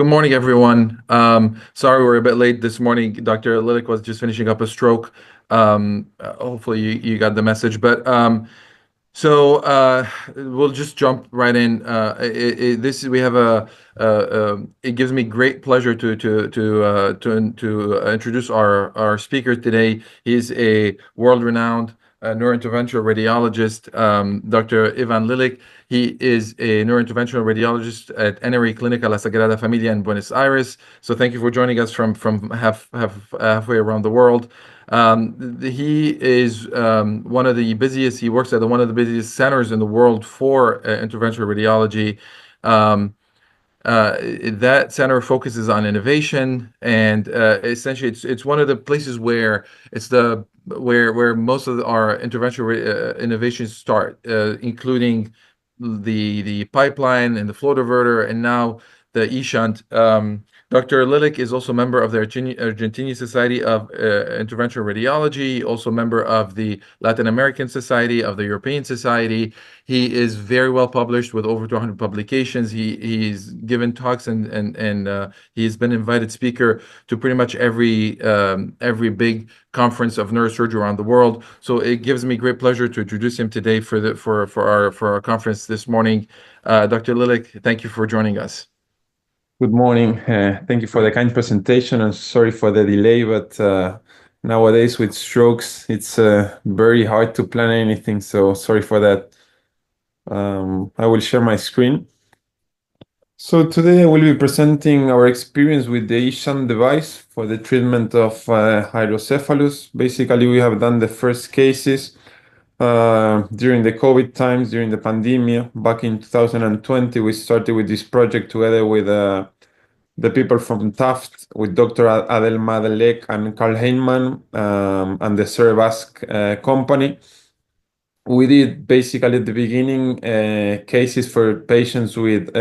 Good morning, everyone. Sorry we're a bit late this morning. Dr. Lylyk was just finishing up a stroke. Hopefully you got the message. So we'll just jump right in. It gives me great pleasure to introduce our speaker today. He's a world-renowned neurointerventional radiologist, Dr. Ivan Lylyk. He is a neurointerventional radiologist at NRE Clínica La Sagrada Familia in Buenos Aires. So thank you for joining us from halfway around the world. He is one of the busiest. He works at one of the busiest centers in the world for interventional radiology. That center focuses on innovation, and essentially, it's one of the places where where most of our interventional innovations start, including the pipeline and the flow diverter, and now the eShunt. Dr. Lylyk is also a member of the Argentine Society of Interventional Radiology, also a member of the Latin American Society, of the European Society. He is very well published with over 200 publications. He's given talks and he's been invited speaker to pretty much every big conference of neurosurgery around the world. So it gives me great pleasure to introduce him today for our conference this morning. Dr. Lylyk, thank you for joining us. Good morning. Thank you for the kind presentation. I'm sorry for the delay, but nowadays with strokes, it's very hard to plan anything. So sorry for that. I will share my screen. So today I will be presenting our experience with the eShunt device for the treatment of hydrocephalus. Basically, we have done the first cases during the COVID times, during the pandemic. Back in 2020, we started with this project together with the people from Taft, with Dr. Adelma Lylyk and Carl Heinemann, and the Cerebrospinal company. We did basically at the beginning cases for patients with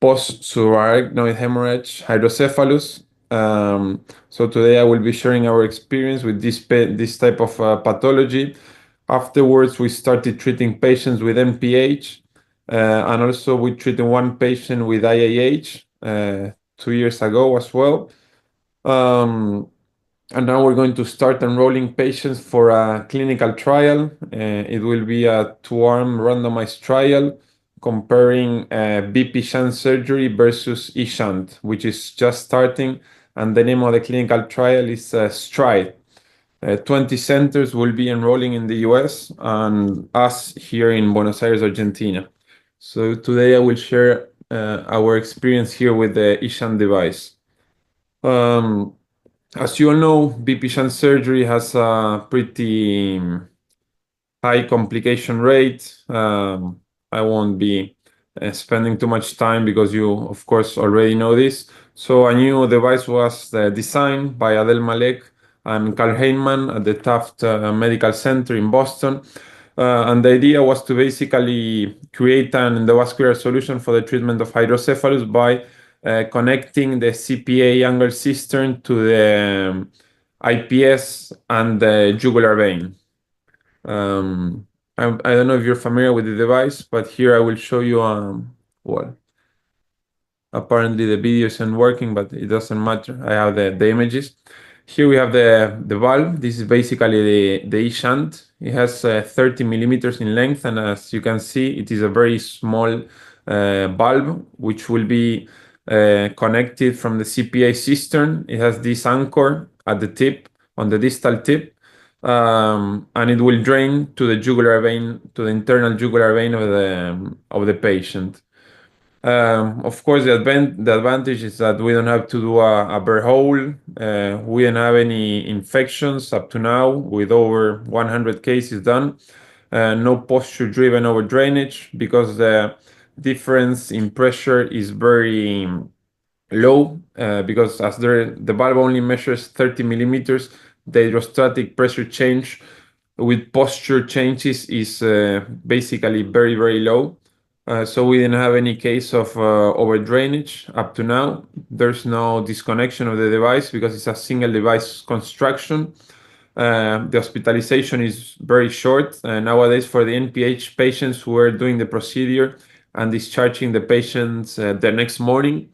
post-subarachnoid hemorrhage hydrocephalus. So today I will be sharing our experience with this type of pathology. Afterwards, we started treating patients with NPH, and also we treated one patient with IAH 2 years ago as well. And now we're going to start enrolling patients for a clinical trial. It will be a 2-arm randomized trial comparing BP shunt surgery versus eShunt, which is just starting. And the name of the clinical trial is STRIDE. 20 centers will be enrolling in the US and us here in Buenos Aires, Argentina. So today I will share our experience here with the eShunt device. As you all know, BP shunt surgery has a pretty high complication rate. I won't be spending too much time because you, of course, already know this. So a new device was designed by Adelma Lylyk and Carl Heinemann at the Taft Medical Center in Boston. And the idea was to basically create an endovascular solution for the treatment of hydrocephalus by connecting the CPA angle cistern to the IPS and the jugular vein. I don't know if you're familiar with the device, but here I will show you well, apparently the video isn't working, but it doesn't matter. I have the images. Here we have the valve. This is basically the eShunt. It has 30 millimeters in length, and as you can see, it is a very small valve, which will be connected from the CPA cistern. It has this anchor at the tip, on the distal tip, and it will drain to the jugular vein, to the internal jugular vein of the patient. Of course, the advantage is that we don't have to do a bare hole. We don't have any infections up to now with over 100 cases done. No posture-driven over drainage because the difference in pressure is very low because as the valve only measures 30 millimeters, the hydrostatic pressure change with posture changes is basically very, very low. So we didn't have any case of over drainage up to now. There's no disconnection of the device because it's a single device construction. The hospitalization is very short. Nowadays for the NPH patients who are doing the procedure and discharging the patients the next morning.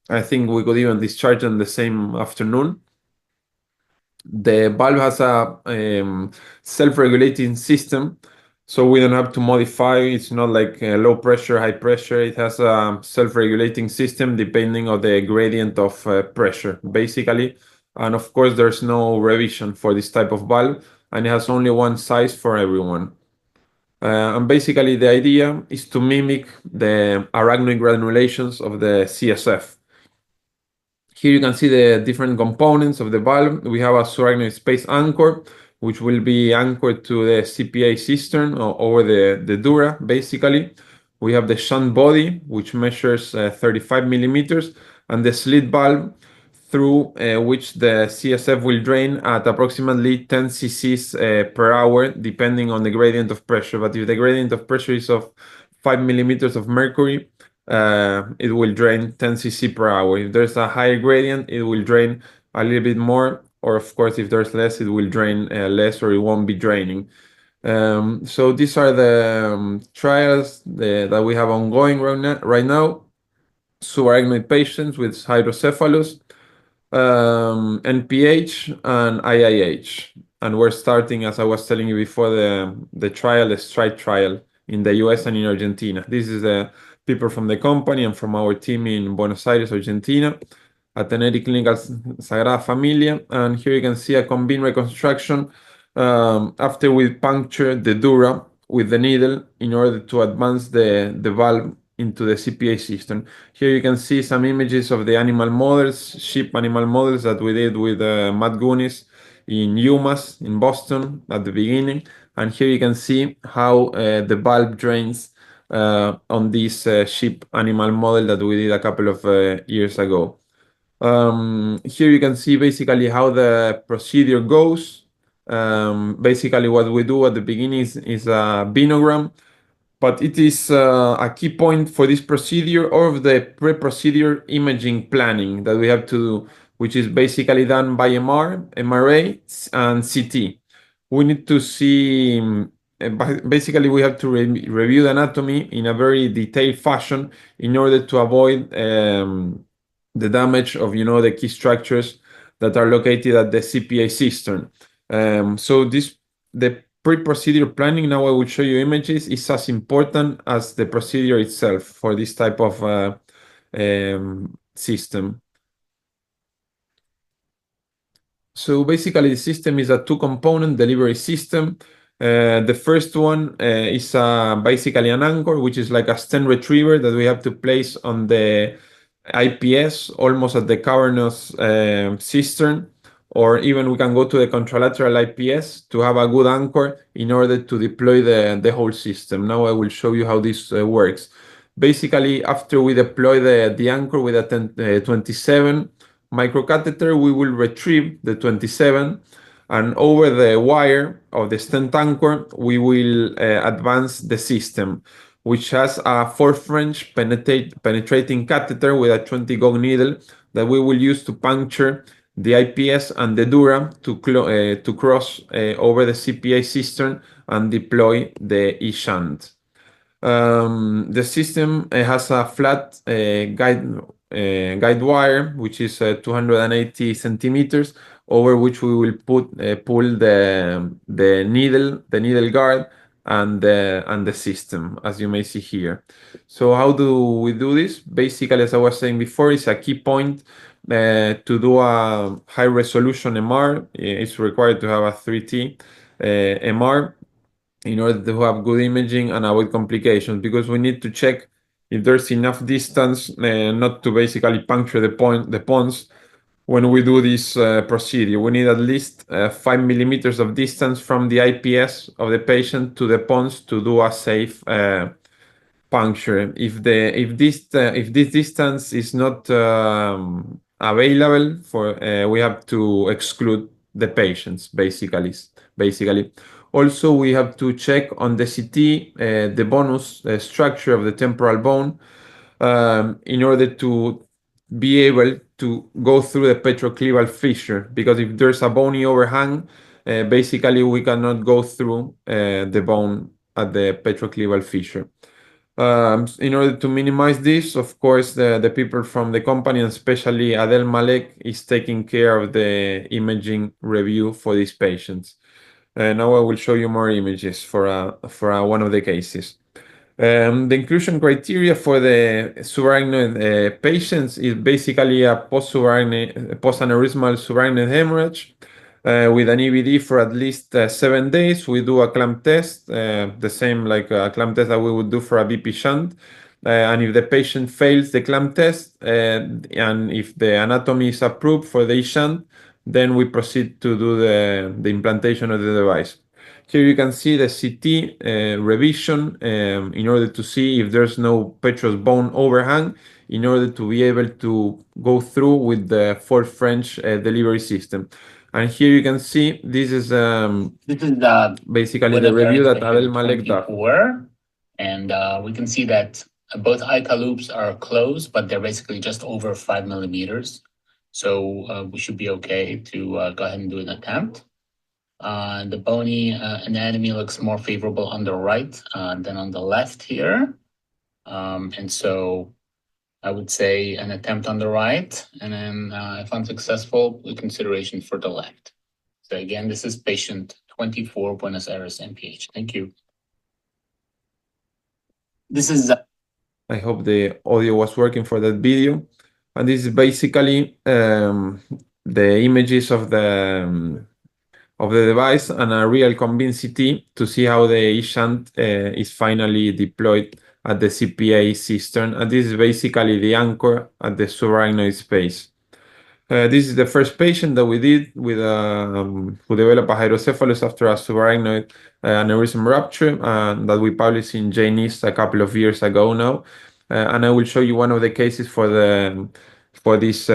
I think we could even discharge on the same afternoon. The valve has a self-regulating system, so we don't have to modify. It's not like low pressure, high pressure. It has a self-regulating system depending on the gradient of pressure, basically. And of course, there's no revision for this type of valve, and it has only one size for everyone. And basically, the idea is to mimic the arachnoid granulations of the CSF. Here you can see the different components of the valve. We have a subarachnoid space anchor, which will be anchored to the CPA cistern or over the dura, basically. We have the shunt body, which measures 35 millimeters, and the slit valve through which the CSF will drain at approximately 10 cc's per hour, depending on the gradient of pressure. But if the gradient of pressure is of 5 millimeters of mercury, it will drain 10 cc per hour. If there's a higher gradient, it will drain a little bit more, or of course, if there's less, it will drain less, or it won't be draining. So these are the trials that we have ongoing right now. Subarachnoid patients with hydrocephalus, NPH, and IIH. And we're starting, as I was telling you before, the trial, the STRIDE trial in the US and in Argentina. This is the people from the company and from our team in Buenos Aires, Argentina, Attendees Clinical Sagrada Familia. And here you can see a combined reconstruction after we puncture the dura with the needle in order to advance the valve into the CPA system. Here you can see some images of the animal models, sheep animal models that we did with Matt Goonis in UMass in Boston at the beginning. And here you can see how the valve drains on this sheep animal model that we did a couple of years ago. Here you can see basically how the procedure goes. Basically what we do at the beginning is a venogram, but it is a key point for this procedure or of the pre-procedure imaging planning that we have to do, which is basically done by MR, MRA, and CT. We need to see, basically we have to review the anatomy in a very detailed fashion in order to avoid the damage of, the key structures that are located at the CPA cistern. So the pre-procedure planning, now I will show you images, is as important as the procedure itself for this type of system. So basically the system is a two-component delivery system. The first one is basically an anchor, which is like a stent retriever that we have to place on the IPS, almost at the cavernous cistern, or even we can go to the contralateral IPS to have a good anchor in order to deploy the whole system. Now I will show you how this works. Basically, after we deploy the anchor with a 27 microcatheter, we will retrieve the 27, and over the wire of the stent anchor, we will advance the system, which has a 4 French penetrating catheter with a 20 gauge needle that we will use to puncture the IPS and the dura to cross over the CPA cistern and deploy the eShunt. The system has a flat guide wire, which is 280 centimeters, over which we will pull the needle guard and the system, as you may see here. So how do we do this? Basically, as I was saying before, it's a key point to do a high resolution MR. It's required to have a 3T MR in order to have good imaging and avoid complications, because we need to check if there's enough distance not to basically puncture the pons when we do this procedure. We need at least 5 millimeters of distance from the IPS of the patient to the pons to do a safe puncture. If this distance is not available we have to exclude the patients basically. Also, we have to check on the CT the bonus structure of the temporal bone in order to be able to go through the petrocleval fissure, because if there's a bony overhang, basically we cannot go through the bone at the petrocleval fissure. In order to minimize this, of course, the people from the company, and especially Adel Malek, is taking care of the imaging review for these patients. Now I will show you more images for one of the cases. The inclusion criteria for the subarachnoid patients is basically a post-aneurysmal subarachnoid hemorrhage with an EVD for at least 7 days. We do a clamp test, the same like a clamp test that we would do for a BP shunt. And if the patient fails the clamp test and if the anatomy is approved for the eShunt, then we proceed to do the implantation of the device. Here you can see the CT revision in order to see if there's no petrous bone overhang in order to be able to go through with the fourth French delivery system. And here you can see this is basically the review that Adel Malek does. And we can see that both ICA loops are closed, but they're basically just over 5 millimeters. So we should be okay to go ahead and do an attempt. The bony anatomy looks more favorable on the right than on the left here. And so I would say an attempt on the right, and then if unsuccessful, the consideration for the left. So again, this is patient 24, Buenos Aires, MPH. Thank you. This is... I hope the audio was working for that video. And this is basically the images of the device and a real convince CT to see how the eShunt is finally deployed at the CPA cistern. And this is basically the anchor at the subarachnoid space. This is the first patient that we did with who developed a hydrocephalus after a subarachnoid aneurysm rupture that we published in GNIS a couple of years ago now. And I will show you one of the cases for this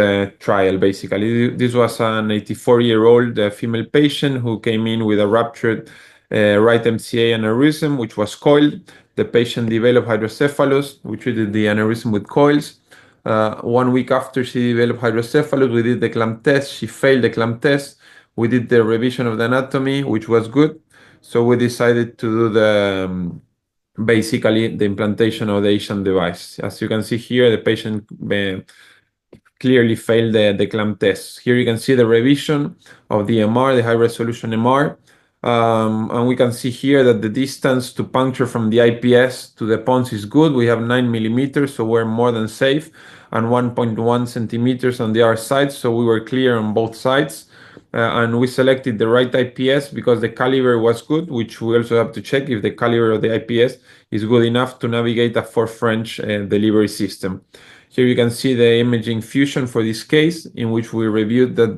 trial. Basically, this was an 84-year-old female patient who came in with a ruptured right MCA aneurysm, which was coiled. The patient developed hydrocephalus. We treated the aneurysm with coils. 1 week after she developed hydrocephalus, we did the clamp test. She failed the clamp test. We did the revision of the anatomy, which was good. So we decided to do basically the implantation of the eShunt device. As you can see here, the patient clearly failed the clamp test. Here you can see the revision of the MR, the high resolution MR. And we can see here that the distance to puncture from the IPS to the pons is good. We have 9 millimeters, so we're more than safe, and 1.1 centimeters on the other side, so we were clear on both sides. And we selected the right IPS because the caliber was good, which we also have to check if the caliber of the IPS is good enough to navigate a fourth French delivery system. Here you can see the imaging fusion for this case, in which we reviewed that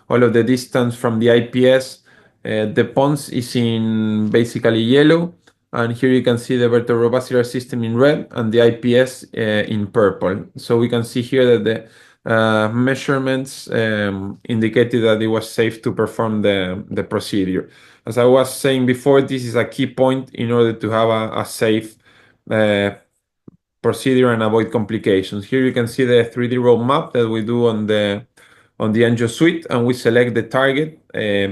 all of the distance from the IPS, the pons is in basically yellow, and here you can see the cerebrovascular system in red and the IPS in purple. So we can see here that the measurements indicated that it was safe to perform the procedure. As I was saying before, this is a key point in order to have a safe procedure and avoid complications. Here you can see the 3D roadmap that we do on the angio suite, and we select the target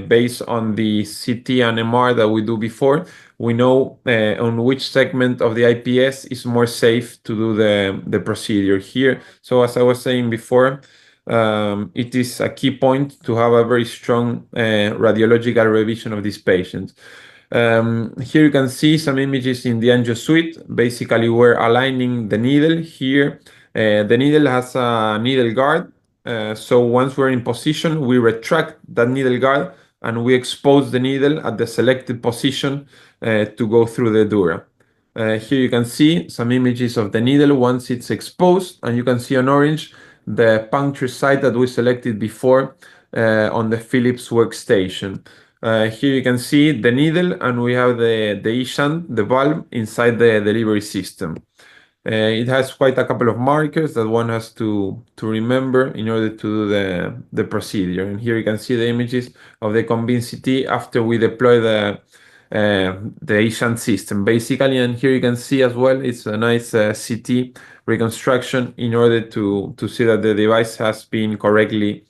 based on the CT and MR that we do before. We know on which segment of the IPS is more safe to do the procedure here. So as I was saying before, it is a key point to have a very strong radiological revision of these patients. Here you can see some images in the angio suite. Basically, we're aligning the needle here. The needle has a needle guard. So once we're in position, we retract that needle guard and we expose the needle at the selected position to go through the dura. Here you can see some images of the needle once it's exposed, and you can see on orange the puncture site that we selected before on the Philips workstation. Here you can see the needle, and we have the eShunt, the valve, inside the delivery system. It has quite a couple of markers that one has to remember in order to do the procedure. And here you can see the images of the Convince CT after we deploy the eShunt system, basically. And here you can see as well, it's a nice CT reconstruction in order to see that the device has been correctly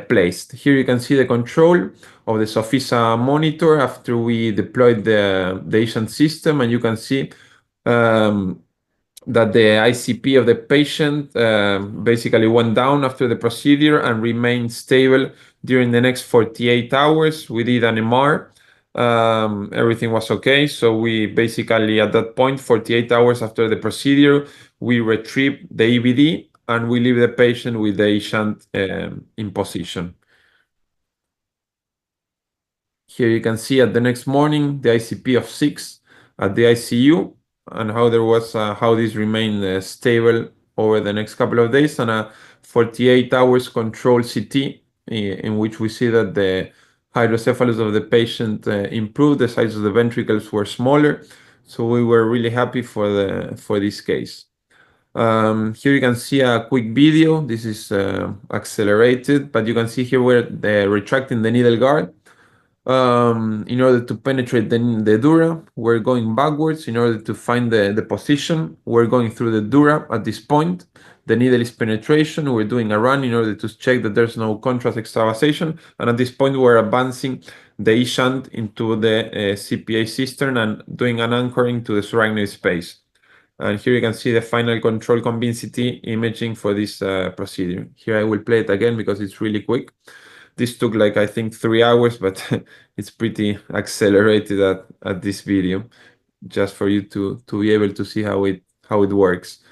placed. Here you can see the control of the Sofisa monitor after we deployed the eShunt system, and you can see that the ICP of the patient basically went down after the procedure and remained stable during the next 48 hours. We did an MR. Everything was okay. So we basically, at that point, 48 hours after the procedure, we retrieve the EVD and we leave the patient with the eShunt in position. Here you can see at the next morning the ICP of 6 at the ICU and how there was how this remained stable over the next couple of days, and a 48 hours control CT in which we see that the hydrocephalus of the patient improved. The size of the ventricles were smaller, so we were really happy for this case. Here you can see a quick video. This is accelerated, but you can see here we're retracting the needle guard. In order to penetrate the dura, we're going backwards. In order to find the position, we're going through the dura at this point. The needle is penetration. We're doing a run in order to check that there's no contrast extravasation. And at this point, we're advancing the eShunt into the CPA cistern and doing an anchoring to the surrounding space. And here you can see the final control convincity imaging for this procedure. Here I will play it again because it's really quick. This took like, I think, 3 hours, but it's pretty accelerated at this video, just for you to be able to see how it works.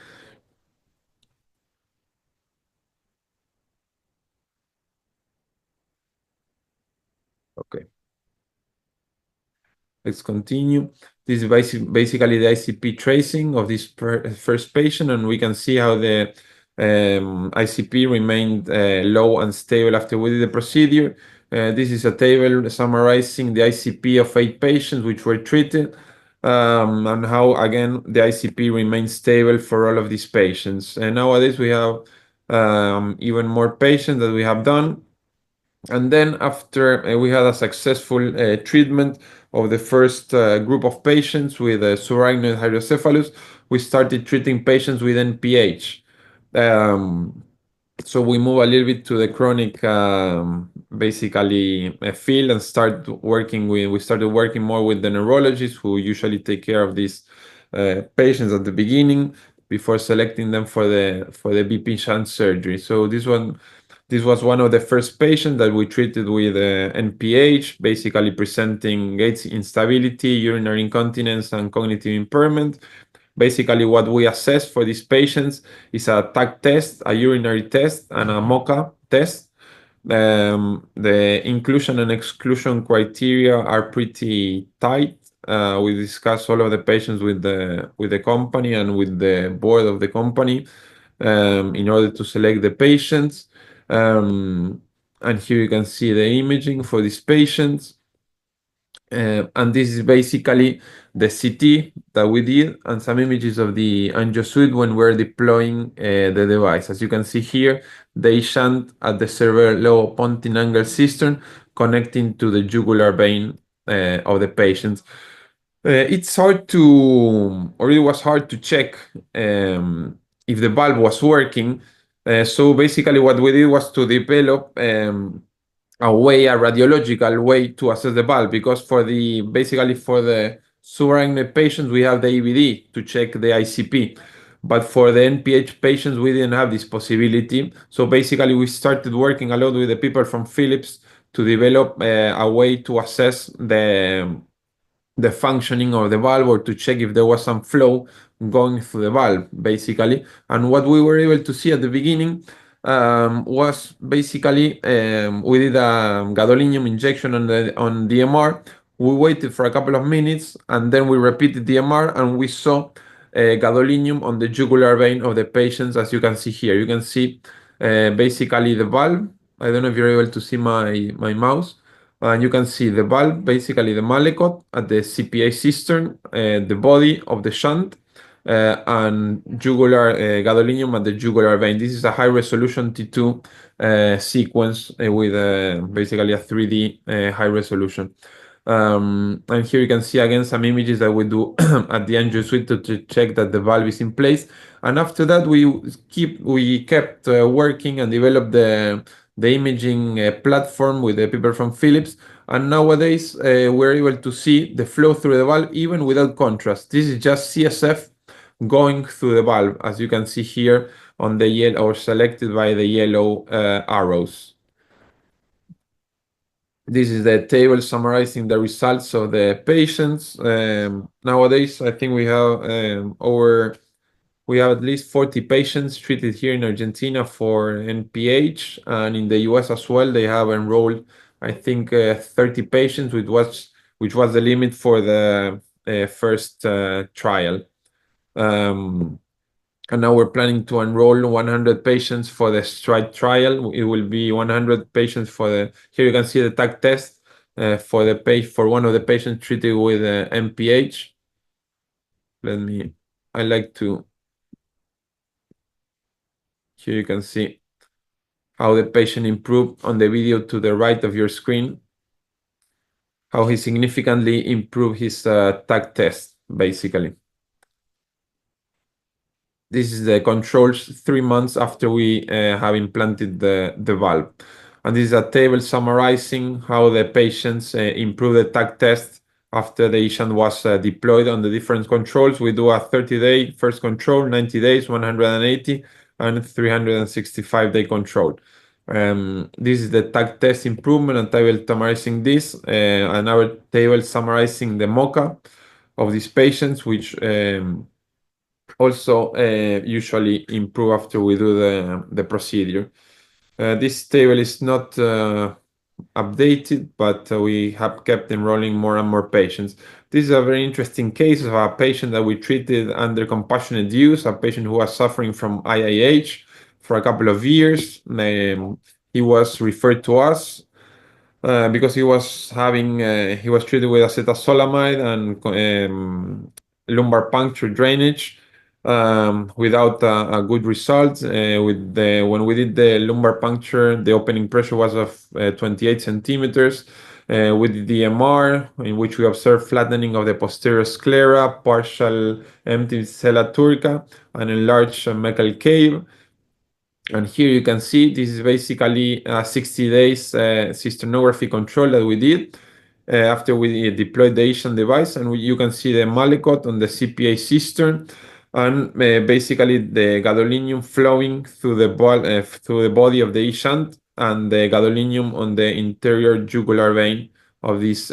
Okay. Let's continue. This is basically the ICP tracing of this first patient, and we can see how the ICP remained low and stable after we did the procedure. This is a table summarizing the ICP of 8 patients which were treated, and how, again, the ICP remains stable for all of these patients. And nowadays we have even more patients that we have done. And then after we had a successful treatment of the first group of patients with subarachnoid hydrocephalus, we started treating patients with NPH. So we move a little bit to the chronic basically field and we started working more with the neurologists who usually take care of these patients at the beginning before selecting them for the BP shunt surgery. So this was one of the first patients that we treated with NPH, basically presenting gait instability, urinary incontinence, and cognitive impairment. Basically, what we assess for these patients is a TAC test, a urinary test, and a MOCA test. The inclusion and exclusion criteria are pretty tight. We discussed all of the patients with the company and with the board of the company in order to select the patients. And here you can see the imaging for these patients. And this is basically the CT that we did and some images of the angio suite when we're deploying the device. As you can see here, they shunt at the cerebrospinal angle cistern connecting to the jugular vein of the patients. It's hard to, or it was hard to check if the valve was working. So basically what we did was to develop a radiological way to assess the valve, because basically for the subarachnoid patients, we have the EVD to check the ICP. But for the NPH patients, we didn't have this possibility. So basically we started working a lot with the people from Philips to develop a way to assess the functioning of the valve, or to check if there was some flow going through the valve, basically. And what we were able to see at the beginning was basically we did a gadolinium injection on the MR. We waited for a couple of minutes, and then we repeated the MR, and we saw gadolinium on the jugular vein of the patients, as you can see here. You can see basically the valve. I don't know if you're able to see my mouse. And you can see the valve, basically the mallecot at the CPA cistern, the body of the shunt, and jugular gadolinium at the jugular vein. This is a high-resolution T2 sequence with basically a 3D high resolution. And here you can see again some images that we do at the angio suite to check that the valve is in place. And after that, we kept working and developed the imaging platform with the people from Philips. And nowadays, we're able to see the flow through the valve even without contrast. This is just CSF going through the valve, as you can see here on the yellow, or selected by the yellow arrows. This is the table summarizing the results of the patients. Nowadays, I think we have at least 40 patients treated here in Argentina for NPH, and in the US as well. They have enrolled, I think, 30 patients, which was the limit for the first trial. And now we're planning to enroll 100 patients for the STRIDE trial. It will be 100 patients for the. Here you can see the tag test for one of the patients treated with NPH. I like to. Here you can see how the patient improved on the video to the right of your screen, how he significantly improved his tag test, basically. This is the controls 3 months after we have implanted the valve. And this is a table summarizing how the patients improve the tag test after the eShunt was deployed on the different controls. We do a 30-day first control, 90 days, 180, and 365-day control. This is the tag test improvement and table summarizing this, and our table summarizing the mocha of these patients, which also usually improve after we do the procedure. This table is not updated, but we have kept enrolling more and more patients. This is a very interesting case of a patient that we treated under compassionate use, a patient who was suffering from IIH for a couple of years. He was referred to us because he was treated with acetazolamide and lumbar puncture drainage without a good result. When we did the lumbar puncture, the opening pressure was of 28 centimeters. With the MR, in which we observed flattening of the posterior sclera, partial empty sella turca, and enlarged mecal cave. And here you can see this is basically a 60 days cysternography control that we did after we deployed the eShunt device, and you can see the Malekot on the CPA cistern, and basically the gadolinium flowing through the body of the eShunt, and the gadolinium on the interior jugular vein of this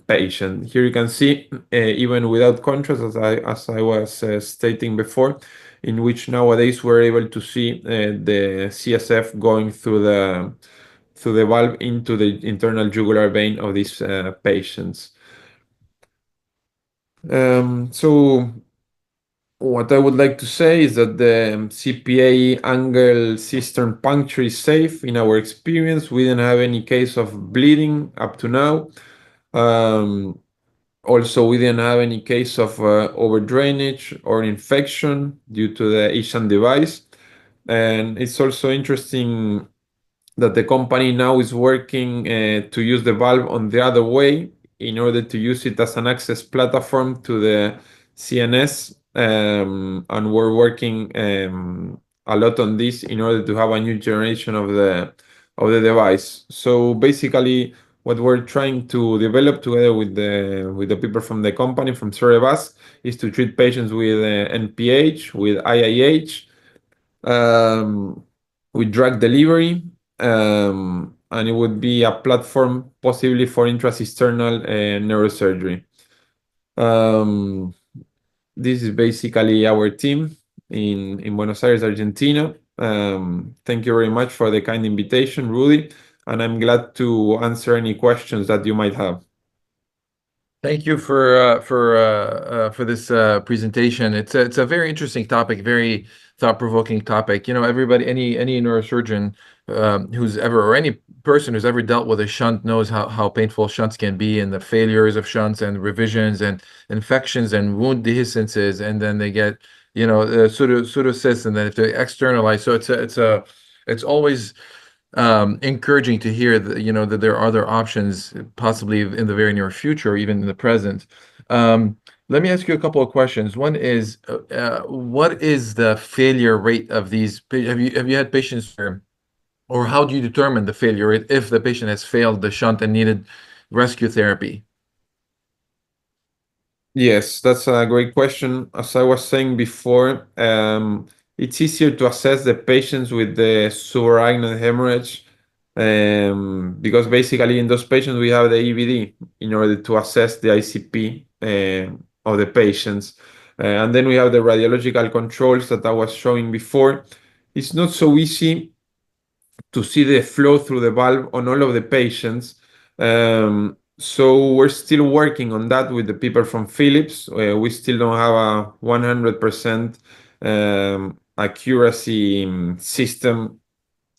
patient. Here you can see, even without contrast, as I was stating before, in which nowadays we're able to see the CSF going through the valve into the internal jugular vein of these patients. So what I would like to say is that the CPA angle cistern puncture is safe in our experience. We didn't have any case of bleeding up to now. Also, we didn't have any case of over drainage or infection due to the eShunt device. And it's also interesting that the company now is working to use the valve on the other way in order to use it as an access platform to the CNS. And we're working a lot on this in order to have a new generation of the device. So basically, what we're trying to develop together with the people from the company, from Cerebas, is to treat patients with NPH, with IIH, with drug delivery, and it would be a platform possibly for intracisternal neurosurgery. This is basically our team in Buenos Aires, Argentina. Thank you very much for the kind invitation, Rudy, and I'm glad to answer any questions that you might have. Thank you for this presentation. It's a very interesting topic, very thought-provoking topic. You know, everybody, any neurosurgeon or any person who's ever dealt with a shunt knows how painful shunts can be, and the failures of shunts, and revisions, and infections, and wound dehiscences, and then they get, you know, pseudocysts, and then if they externalize. So it's always encouraging to hear that, you know, that there are other options possibly in the very near future, or even in the present. Let me ask you a couple of questions. One is, what is the failure rate of these? Have you had patients, or how do you determine the failure rate if the patient has failed the shunt and needed rescue therapy? Yes, that's a great question. As I was saying before, it's easier to assess the patients with the subarachnoid hemorrhage, because basically in those patients we have the EVD in order to assess the ICP of the patients. And then we have the radiological controls that I was showing before. It's not so easy to see the flow through the valve on all of the patients. So we're still working on that with the people from Philips. We still don't have a 100% accuracy system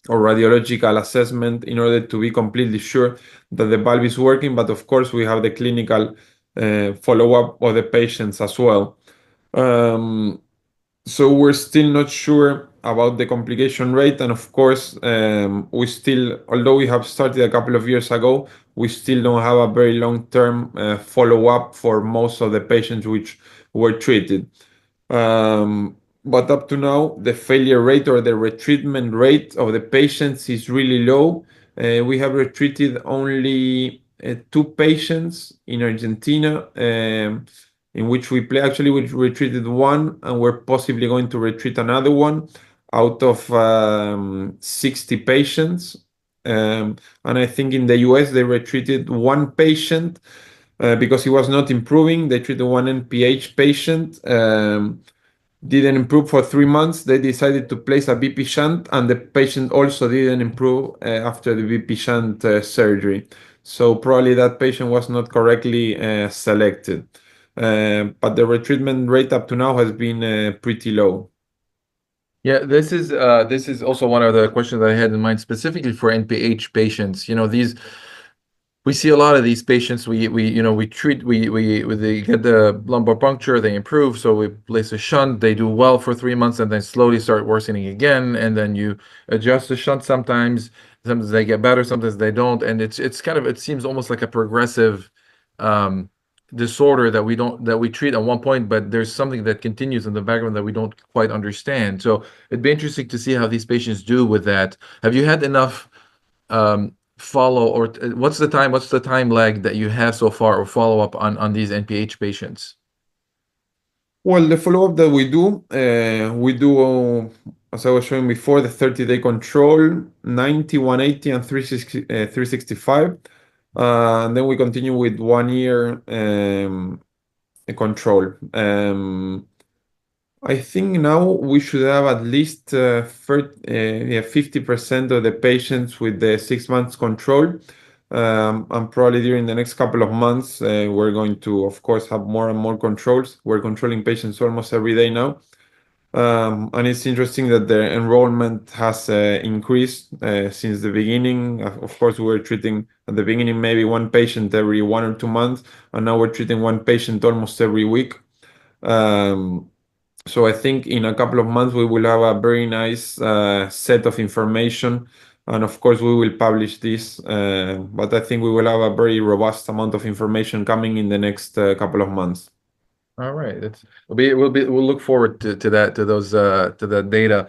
or radiological assessment in order to be completely sure that the valve is working. But of course, we have the clinical follow-up of the patients as well. So we're still not sure about the complication rate, and of course, we still, although we have started a couple of years ago, we still don't have a very long-term follow-up for most of the patients which were treated. But up to now, the failure rate or the retreatment rate of the patients is really low. We have retreated only 2 patients in Argentina, in which we play. Actually, we retreated one, and we're possibly going to retreat another one out of 60 patients. And I think in the US, they retreated 1 patient because he was not improving. They treated one NPH patient. Didn't improve for 3 months. They decided to place a BP shunt, and the patient also didn't improve after the BP shunt surgery. So probably that patient was not correctly selected. But the retreatment rate up to now has been pretty low. Yeah, this is also one of the questions that I had in mind specifically for NPH patients. We see a lot of these patients. We treat, they get the lumbar puncture, they improve, so we place a shunt, they do well for 3 months, and then slowly start worsening again, and then you adjust the shunt sometimes they get better, sometimes they don't, and it's kind of, it seems almost like a progressive disorder that we treat at one point, but there's something that continues in the background that we don't quite understand. So it'd be interesting to see how these patients do with that. Have you had enough follow, or what's the time lag that you have so far, or follow up on these NPH patients? Well, the follow-up that we do, as I was showing before, the 30-day control, 90, 180, and 365. And then we continue with 1 year control. I think now we should have at least 50% of the patients with the 6 months control. And probably during the next couple of months, we're going to, of course, have more and more controls. We're controlling patients almost every day now. And it's interesting that the enrollment has increased since the beginning. Of course, we were treating at the beginning maybe 1 patient every 1 or 2 months, and now we're treating 1 patient almost every week. So I think in a couple of months we will have a very nice set of information, and of course we will publish this. But I think we will have a very robust amount of information coming in the next couple of months. All right, we'll look forward to that, to that data.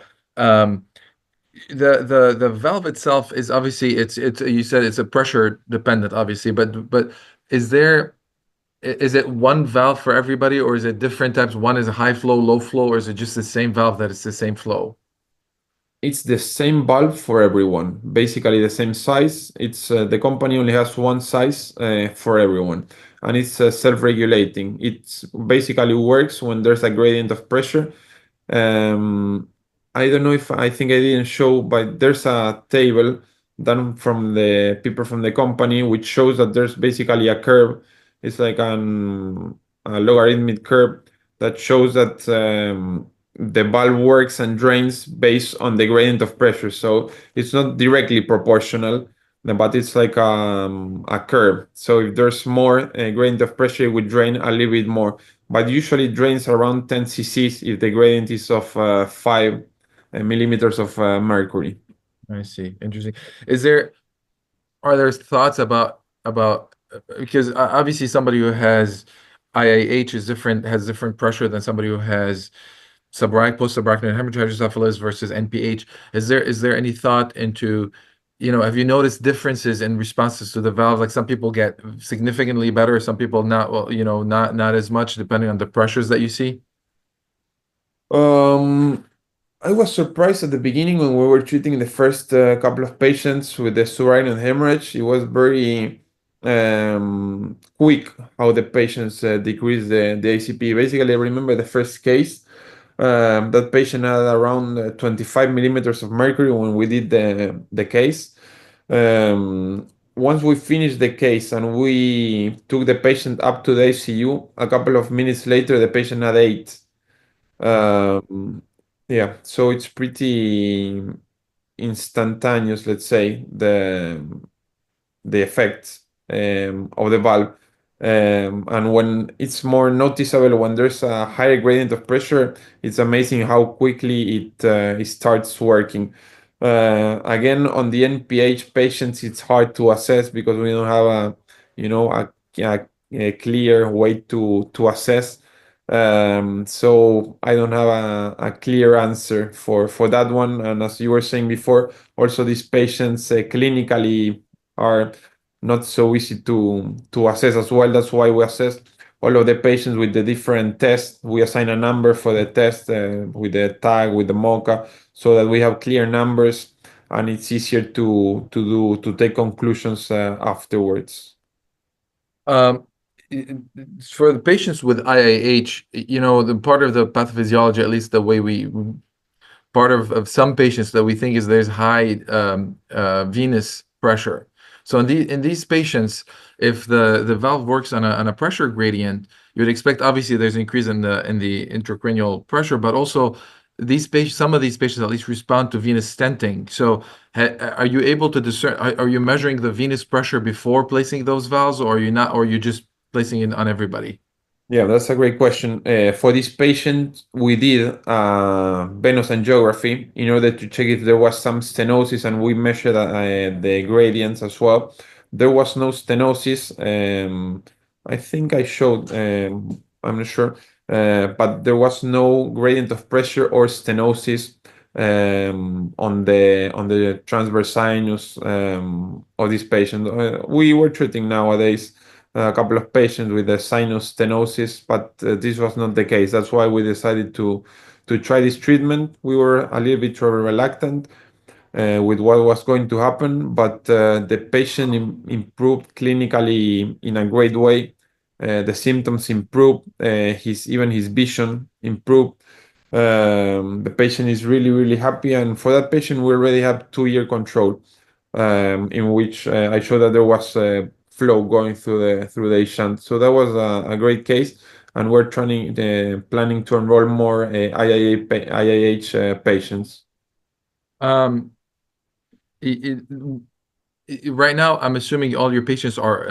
The valve itself is obviously, it's you said it's a pressure dependent, obviously, but is it one valve for everybody, or is it different types? One is a high flow, low flow, or is it just the same valve that it's the same flow? It's the same valve for everyone, basically the same size. It's the company only has one size for everyone, and it's self-regulating. It basically works when there's a gradient of pressure. I don't know if I think I didn't show, but there's a table done from the people from the company which shows that there's basically a curve. It's like a logarithmic curve that shows that the valve works and drains based on the gradient of pressure. So it's not directly proportional, but it's like a curve. So if there's more gradient of pressure, it would drain a little bit more. But usually drains around 10 cc's if the gradient is of 5 millimeters of mercury. I see. Interesting. Are there thoughts about because obviously somebody who has IIH has different pressure than somebody who has post-subarachnoid hemorrhage hydrocephalus versus NPH. Is there any thought into have you noticed differences in responses to the valve? Like some people get significantly better, some people not, well, not as much, depending on the pressures that you see. I was surprised at the beginning when we were treating the first couple of patients with the subarachnoid hemorrhage. It was very quick how the patients decreased the ACP. Basically, I remember the first case. That patient had around 25 millimeters of mercury when we did the case. Once we finished the case and we took the patient up to the ICU, a couple of minutes later, the patient had 8. Um, yeah, so it's pretty instantaneous, let's say, the effects of the valve. And when it's more noticeable when there's a higher gradient of pressure, it's amazing how quickly it starts working. Again, on the NPH patients, it's hard to assess because we don't have a clear way to assess. So I don't have a clear answer for that one. And as you were saying before, also these patients clinically are not so easy to assess as well. That's why we assess all of the patients with the different tests. We assign a number for the test with the tag, with the MOCA, so that we have clear numbers and it's easier to take conclusions afterwards. Um, for the patients with IIH, the part of the pathophysiology, at least the way part of some patients that we think is there's high venous pressure. So in these patients, if the valve works on a pressure gradient, you would expect obviously there's an increase in the intracranial pressure, but also some of these patients at least respond to venous stenting. So are you able to discern? Are you measuring the venous pressure before placing those valves, or are you not? Or are you just placing it on everybody? Yeah, that's a great question. For this patient, we did venous angiography in order to check if there was some stenosis, and we measured the gradients as well. There was no stenosis. I think I showed, I'm not sure, but there was no gradient of pressure or stenosis on the transverse sinus of this patient. We were treating nowadays a couple of patients with the sinus stenosis, but this was not the case. That's why we decided to try this treatment. We were a little bit reluctant with what was going to happen, but the patient improved clinically in a great way. The symptoms improved, even his vision improved. The patient is really, really happy, and for that patient, we already have 2-year control, in which I showed that there was flow going through the eShunt. So that was a great case, and we're planning to enroll more IIH patients. Um, right now, I'm assuming all your patients are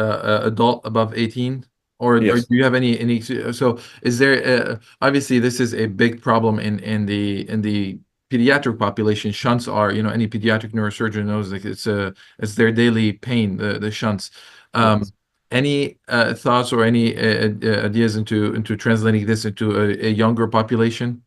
adult above 18, or do Yes. you have any? So, is there obviously this is a big problem in the pediatric population. Shunts are, any pediatric neurosurgeon knows, like it's their daily pain, the shunts. Yes. Any thoughts or any ideas into translating this into a younger population?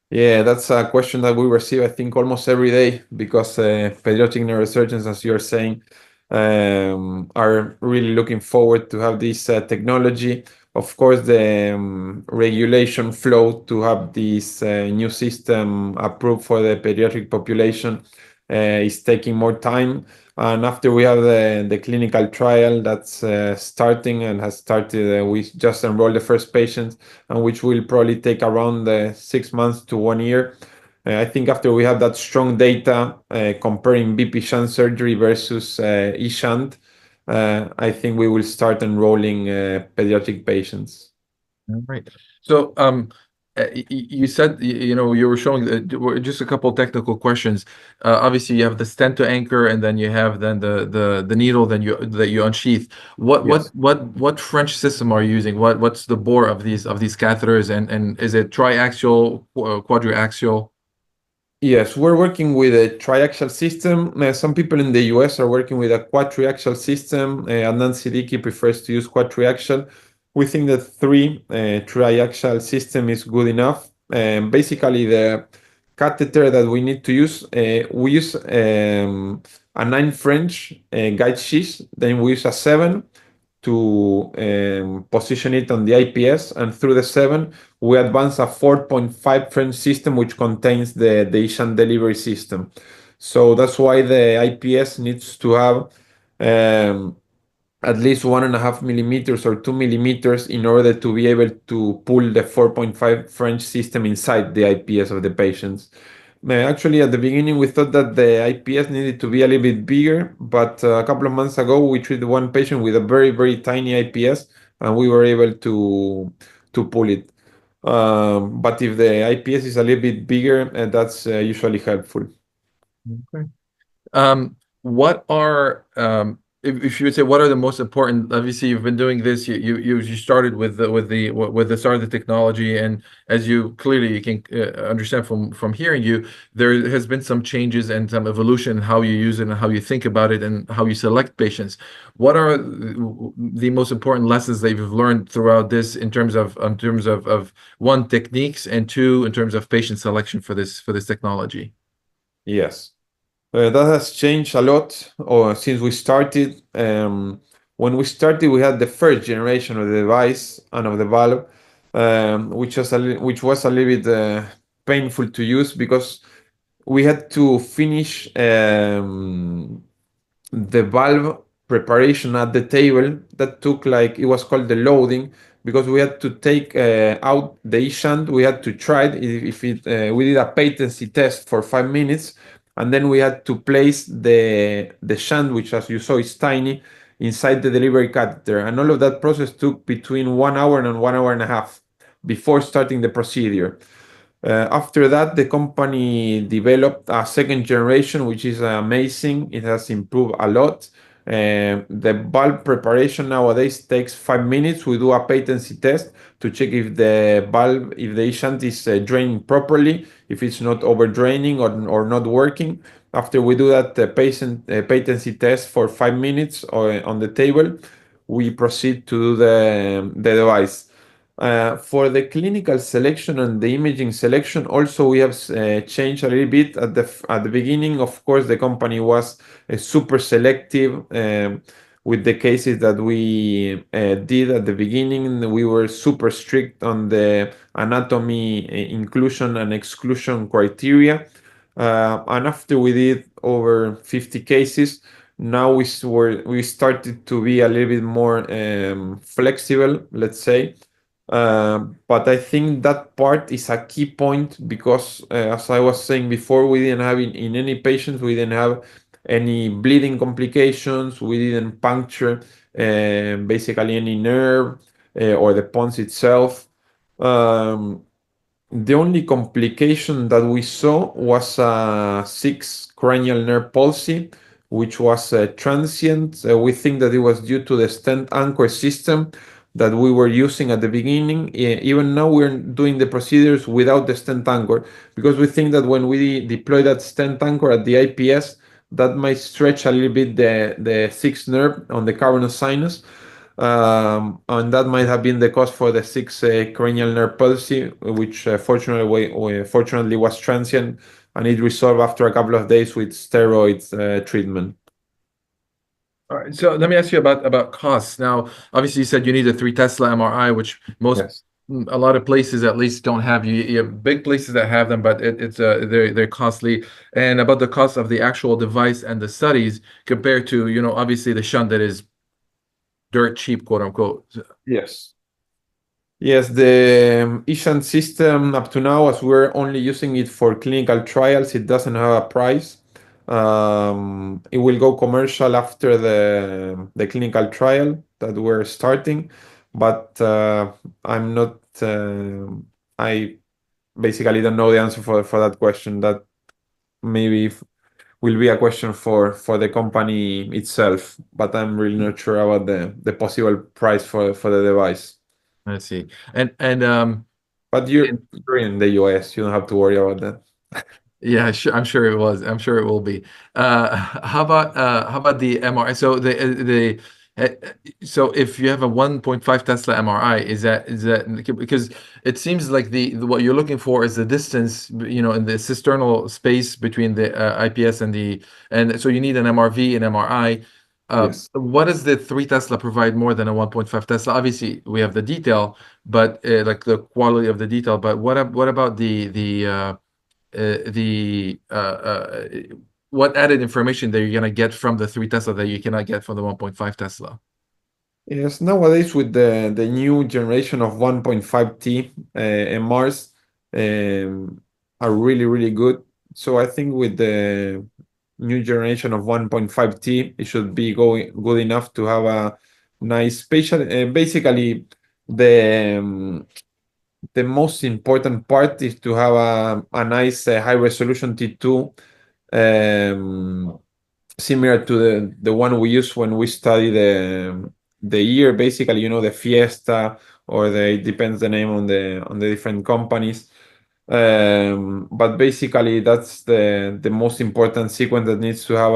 Yeah, that's a question that we receive, I think, almost every day because pediatric neurosurgeons, as you're saying, are really looking forward to have this technology. Of course, the regulation flow to have this new system approved for the pediatric population is taking more time. And after we have the clinical trial that's starting and has started, we just enrolled the first patient, and which will probably take around 6 months to 1 year. I think after we have that strong data comparing BP shunt surgery versus eShunt, I think we will start enrolling pediatric patients. All right. So, you said you were showing just a couple technical questions. Obviously, you have the stent to anchor, and then you have the needle that you unsheath. Yes. What French system are you using? What's the bore of these catheters, and is it triaxial, quadriaxial? Yes, we're working with a triaxial system. Some people in the US are working with a quadriaxial system. Adnan Siddiqui prefers to use quadriaxial. We think that triaxial system is good enough. Basically, the catheter that we need to use, we use a 9 French guide sheath. Then we use a 7 to position it on the IPS, and through the 7 we advance a 4.5 French system which contains the eShunt delivery system. So that's why the IPS needs to have at least 1.5 millimeters or 2 millimeters in order to be able to pull the 4.5 French system inside the IPS of the patients. Actually, at the beginning, we thought that the IPS needed to be a little bit bigger, but a couple of months ago, we treated one patient with a very, very tiny IPS, and we were able to pull it. But if the IPS is a little bit bigger, that's usually helpful. Okay. What are if you would say what are the most important? Obviously, you've been doing this. You started with the start of the technology, and as you clearly can understand from hearing you, there has been some changes and some evolution in how you use it and how you think about it and how you select patients. What are the most important lessons that you've learned throughout this in terms of one, techniques, and two, in terms of patient selection for this technology? Yes. That has changed a lot since we started. When we started, we had the first generation of the device and of the valve, which was a little bit painful to use because we had to finish the valve preparation at the table. That took like, it was called the loading, because we had to take out the eShunt. We had to try it. If it we did a patency test for 5 minutes, and then we had to place the shunt, which as you saw is tiny, inside the delivery catheter, and all of that process took between 1 hour and 1 hour and a half before starting the procedure. After that, the company developed a second generation, which is amazing. It has improved a lot. The valve preparation nowadays takes 5 minutes. We do a patency test to check if the valve, if the eShunt is draining properly, if it's not over draining or not working. After we do that patency test for 5 minutes on the table, we proceed to do the device. For the clinical selection and the imaging selection, also we have changed a little bit. At the beginning, of course, the company was super selective with the cases that we did at the beginning. We were super strict on the anatomy inclusion and exclusion criteria. And after we did over 50 cases, now we started to be a little bit more flexible, let's say. But I think that part is a key point because, as I was saying before, we didn't have in any patients, we didn't have any bleeding complications. We didn't puncture basically any nerve or the pons itself. The only complication that we saw was a 6 cranial nerve palsy, which was transient. We think that it was due to the stent anchor system that we were using at the beginning. Even now we're doing the procedures without the stent anchor because we think that when we deploy that stent anchor at the IPS, that might stretch a little bit the sixth nerve on the cavernous sinus. And that might have been the cause for the 6 cranial nerve palsy, which fortunately was transient, and it resolved after a couple of days with steroids treatment. All right, so let me ask you about costs. Now, obviously, you said you need a 3 Tesla MRI, which Yes. a lot of places at least don't have. You have big places that have them, but they're costly. And about the cost of the actual device and the studies compared to, obviously the shunt that is dirt cheap, quote unquote. Yes. Yes, the eShunt system up to now, as we're only using it for clinical trials, it doesn't have a price. It will go commercial after the clinical trial that we're starting, but I'm not. I basically don't know the answer for that question. That maybe will be a question for the company itself, but I'm really not sure about the possible price for the device. Let's see. And But you're in the US, you don't have to worry about that. yeah, I'm sure it was. I'm sure it will be. How about the MRI? So So if you have a 1.5 Tesla MRI, is that because it seems like what you're looking for is the distance, in the cisternal space between the IPS and so you need an MRV and MRI. Yes. What does the 3 Tesla provide more than a 1.5 Tesla? Obviously, we have the detail, but like the quality of the detail. But what about what added information that you're gonna get from the 3 Tesla that you cannot get from the 1.5 Tesla? Yes, nowadays with the new generation of 1.5T MRs are really, really good. So I think with the new generation of 1.5T, it should be good enough to have a nice spatial. Basically, the most important part is to have a nice high resolution T2, similar to the one we use when we study the year, basically, the Fiesta, or it depends the name on the different companies. But basically, that's the most important sequence that needs to have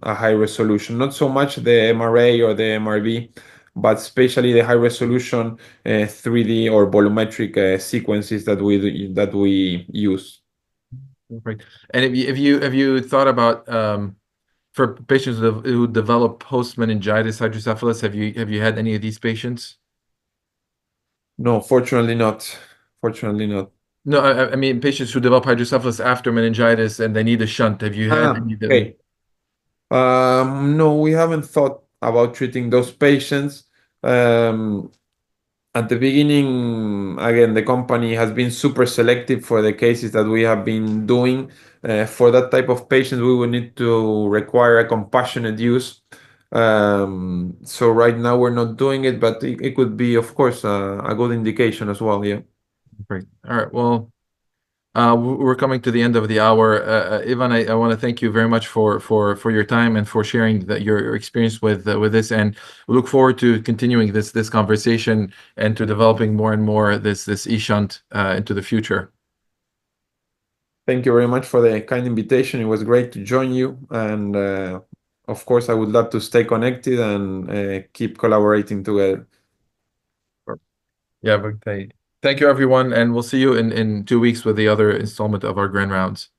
a high resolution. Not so much the MRA or the MRV, but especially the high resolution 3D or volumetric sequences that we use. Perfect. And have you thought about for patients who develop post meningitis hydrocephalus, have you had any of these patients? No, fortunately not. Fortunately not. No, I mean patients who develop hydrocephalus after meningitis and they need a shunt. Have you had any of them? Okay. No, we haven't thought about treating those patients. At the beginning, again, the company has been super selective for the cases that we have been doing. For that type of patients, we would need to require a compassionate use. So right now we're not doing it, but it could be, of course, a good indication as well. Yeah. Great. All right. Well, we're coming to the end of the hour. Ivan, I want to thank you very much for your time and for sharing your experience with this, and we look forward to continuing this conversation and to developing more and more this eShunt into the future. Thank you very much for the kind invitation. It was great to join you, and of course, I would love to stay connected and keep collaborating together. Yeah, but thank you, everyone, and we'll see you in 2 weeks with the other installment of our Grand Rounds.